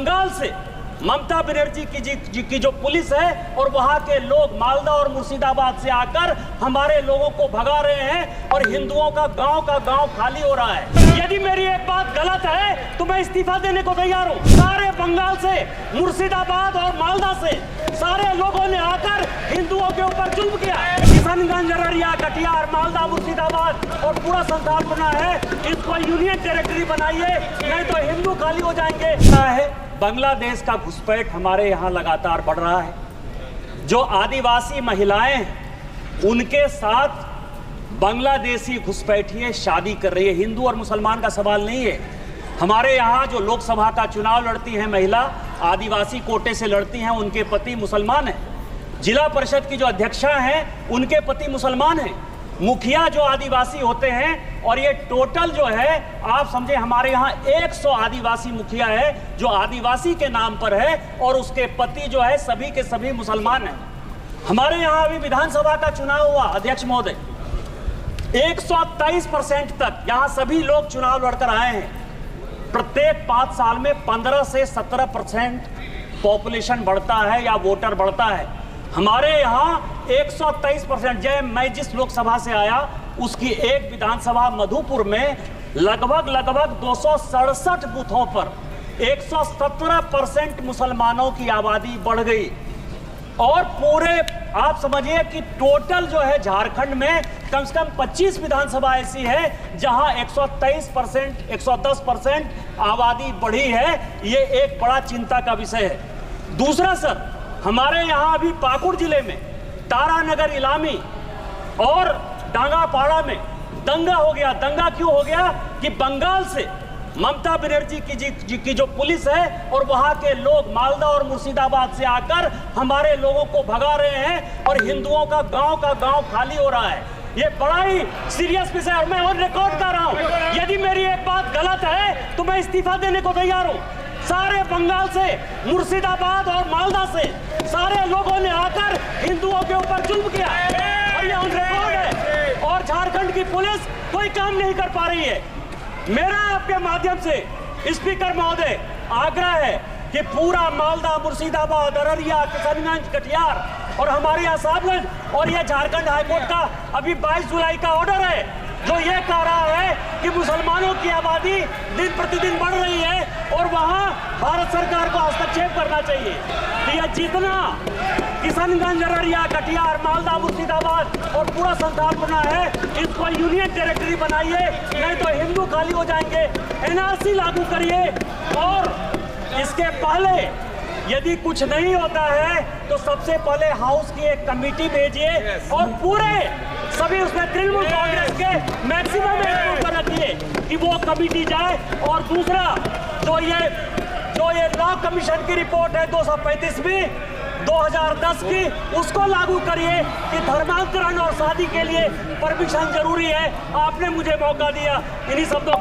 बंगाल से ममता बनर्जी की जो पुलिस है और वहां के लोग मालदा और मुर्शिदाबाद से आकर हमारे लोगों को भगा रहे हैं और हिंदुओं का गांव खाली हो रहा है। यदि मेरी एक बात गलत है तो मैं इस्तीफा देने को तैयार हूं। सारे बंगाल से, मुर्शिदाबाद और मालदा से सारे लोगों ने आकर हिंदुओं के ऊपर जुल्म किया। किशनगंज, अररिया, कटिहार, मालदा, मुर्शिदाबाद और पूरा संसार बना है। इसको यूनियन टेरिटरी बनाइए, नहीं तो हिंदू खाली हो जाएंगे। बांग्लादेश का घुसपैठ हमारे यहाँ लगातार बढ़ रहा है। जो आदिवासी महिलाएं हैं उनके साथ बांग्लादेशी घुसपैठिए शादी कर रही है। हिंदू और मुसलमान का सवाल नहीं है। हमारे यहाँ जो लोकसभा का चुनाव लड़ती हैं महिला, आदिवासी कोटे से लड़ती हैं, उनके पति मुसलमान हैं। जिला परिषद की जो अध्यक्षा हैं उनके पति मुसलमान हैं। मुखिया जो आदिवासी होते हैं, और ये टोटल जो है आप समझे हमारे यहाँ 100 आदिवासी मुखिया है जो आदिवासी के नाम पर है, और उसके पति जो है सभी के सभी मुसलमान हैं। हमारे यहाँ अभी विधानसभा का चुनाव हुआ, अध्यक्ष महोदय, 123% तक यहाँ सभी लोग चुनाव लड़कर आए हैं। प्रत्येक 5 साल में 15 से 17% पॉपुलेशन बढ़ता है या वोटर बढ़ता है। हमारे यहाँ 123%। मैं जिस लोकसभा से आया उसकी एक विधानसभा मधुपुर में लगभग 267 बूथों पर 117% मुसलमानों की आबादी बढ़ गई। और पूरे आप समझिए कि टोटल जो है झारखंड में कम से कम 25 विधानसभा ऐसी है जहां 123%, 110% आबादी बढ़ी है। ये एक बड़ा चिंता का विषय है। दूसरा सर, हमारे यहाँ अभी पाकुड़ जिले में तारानगर, इलामी और डांगापाड़ा में दंगा हो गया। दंगा क्यों हो गया कि बंगाल से ममता बनर्जी की जो पुलिस है और वहां के लोग मालदा और मुर्शिदाबाद से आकर हमारे लोगों को भगा रहे हैं और हिंदुओं का गांव खाली हो रहा है। ये बड़ा ही सीरियस विषय है। मैं और रिकॉर्ड कर रहा हूं। यदि मेरी एक बात गलत है तो मैं इस्तीफा देने को तैयार हूं। सारे बंगाल से, मुर्शिदाबाद और मालदा से सारे लोगों ने आकर हिंदुओं के ऊपर जुल्म किया और ये ऑन रिकॉर्ड है। और झारखंड की पुलिस कोई काम नहीं कर पा रही है। मेरा आपके माध्यम से स्पीकर महोदय आग्रह है कि पूरा मालदा, मुर्शिदाबाद, अररिया, किशनगंज, कटिहार और हमारे यहाँ साहबगंज, और ये झारखंड हाईकोर्ट का अभी 22 जुलाई का ऑर्डर है जो ये कह रहा है कि मुसलमानों की आबादी दिन प्रतिदिन बढ़ रही है और वहाँ भारत सरकार को हस्तक्षेप करना चाहिए। तो यह जितना किशनगंज, अररिया, कटिहार, मालदा, मुर्शिदाबाद और पूरा संसार बना है, इसको यूनियन टेरिटरी बनाइए, नहीं तो हिंदू खाली हो जाएंगे। एनआरसी लागू करिए, और इसके पहले यदि कुछ नहीं होता है तो सबसे पहले हाउस की एक कमेटी भेजिए और पूरे सभी उसमें तृणमूल कांग्रेस के मैक्सिमम पर रखिए कि वो कमेटी जाए। और दूसरा जो ये लॉ कमीशन की रिपोर्ट है 235वीं 2010 की, उसको लागू करिए कि धर्मांतरण और शादी के लिए परमिशन जरूरी है। आपने मुझे मौका दिया। इन्हीं शब्दों के